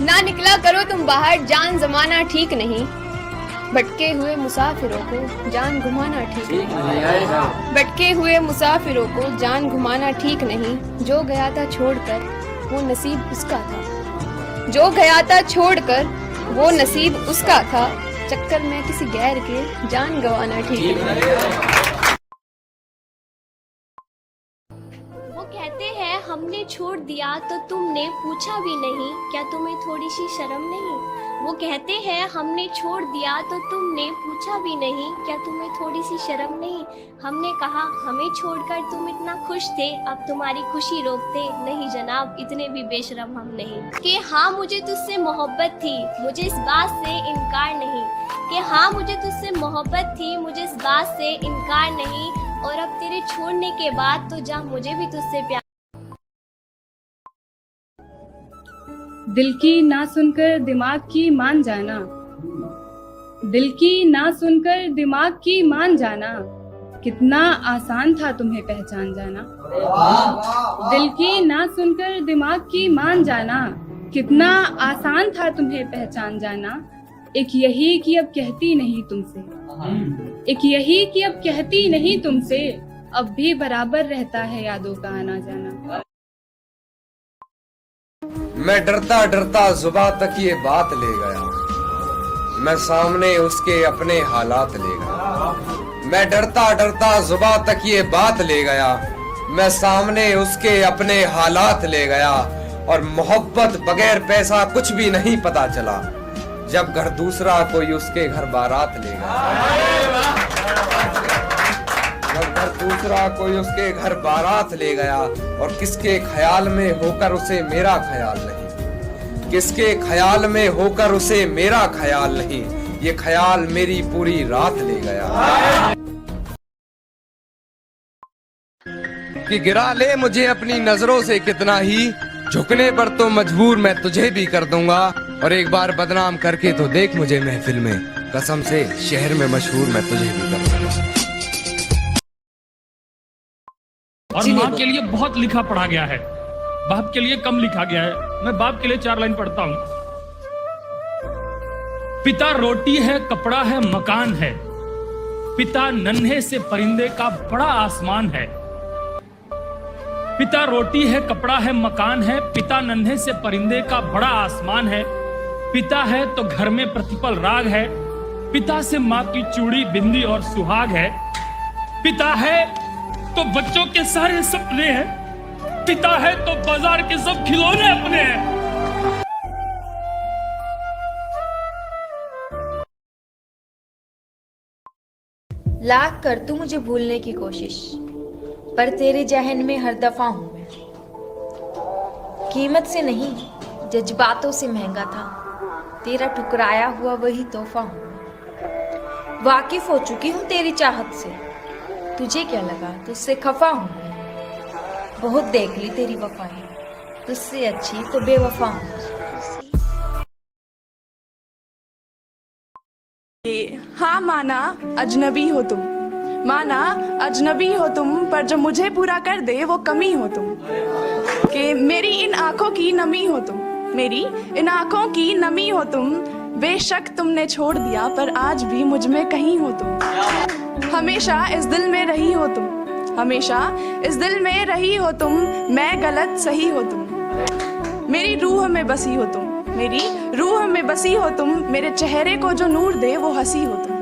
ना निकला करो तुम बाहर, जान जमाना ठीक नहीं। भटके हुए मुसाफिरों को जान घुमाना ठीक नहीं। भटके हुए मुसाफिरों को जान घुमाना ठीक नहीं। जो गया था छोड़कर वो नसीब उसका था। जो गया था छोड़कर वो नसीब उसका था। चक्कर में किसी गैर के जान गंवाना ठीक नहीं। वो कहते हैं हमने छोड़ दिया तो तुमने पूछा भी नहीं, क्या तुम्हें थोड़ी सी शर्म नहीं। वो कहते हैं हमने छोड़ दिया तो तुमने पूछा भी नहीं, क्या तुम्हें थोड़ी सी शर्म नहीं। हमने कहा हमें छोड़कर तुम इतना खुश थे, अब तुम्हारी खुशी रोकते नहीं जनाब, इतने भी बेशरम हम नहीं। कि हाँ मुझे तुझसे मोहब्बत थी, मुझे इस बात से इनकार नहीं। कि हाँ मुझे तुझसे मोहब्बत थी, मुझे इस बात से इनकार नहीं। और अब तेरे छोड़ने के बाद तो जा मुझे भी तुझसे प्यार। दिल की ना सुनकर दिमाग की मान जाना। दिल की ना सुनकर दिमाग की मान जाना, कितना आसान था तुम्हें पहचान जाना। दिल की ना सुनकर दिमाग की मान जाना, कितना आसान था तुम्हें पहचान जाना। एक यही कि अब कहती नहीं तुमसे, एक यही कि अब कहती नहीं तुमसे, अब भी बराबर रहता है यादों का आना जाना। मैं डरता डरता जुबां तक ये बात ले गया, मैं सामने उसके अपने हालात ले गया। मैं डरता डरता जुबां तक ये बात ले गया, मैं सामने उसके अपने हालात ले गया। और मोहब्बत बगैर पैसा कुछ भी नहीं पता चला, जब घर दूसरा कोई उसके घर बारात ले गया। जब घर दूसरा कोई उसके घर बारात ले गया, और किसके ख्याल में होकर उसे मेरा ख्याल नहीं। किसके ख्याल में होकर उसे मेरा ख्याल नहीं, ये ख्याल मेरी पूरी रात ले गया। कि गिरा ले मुझे अपनी नजरों से कितना ही, झुकने पर तो मजबूर मैं तुझे भी कर दूंगा। और एक बार बदनाम करके तो देख मुझे महफिल में, कसम से शहर में मशहूर मैं तुझे भी कर दूंगा। और माँ के लिए बहुत लिखा पढ़ा गया है, बाप के लिए कम लिखा गया है। मैं बाप के लिए 4 लाइन पढ़ता हूं। पिता रोटी है, कपड़ा है, मकान है, पिता नन्हे से परिंदे का बड़ा आसमान है। पिता रोटी है, कपड़ा है, मकान है, पिता नन्हे से परिंदे का बड़ा आसमान है। पिता है तो घर में प्रतिपल राग है, पिता से माँ की चूड़ी बिंदी और सुहाग है। पिता है तो बच्चों के सारे सपने हैं, पिता है तो बाजार के सब खिलौने अपने हैं। लाख कर तू मुझे भूलने की कोशिश, पर तेरे जहन में हर दफा हूं मैं। कीमत से नहीं जज्बातों से महंगा था, तेरा ठुकराया हुआ वही तोहफा हूं मैं। वाकिफ हो चुकी हूं तेरी चाहत से, तुझे क्या लगा तुझसे खफा हूं मैं। बहुत देख ली तेरी वफाएं, तुझसे अच्छी तो बेवफा हूं। हाँ माना अजनबी हो तुम, माना अजनबी हो तुम, पर जो मुझे पूरा कर दे वो कमी हो तुम। कि मेरी इन आंखों की नमी हो तुम, मेरी इन आंखों की नमी हो तुम। बेशक तुमने छोड़ दिया पर आज भी मुझ में कहीं हो तुम। हमेशा इस दिल में रही हो तुम, हमेशा इस दिल में रही हो तुम। मैं गलत सही हो तुम, मेरी रूह में बसी हो तुम, मेरी रूह में बसी हो तुम। मेरे चेहरे को जो नूर दे वो हंसी हो तुम।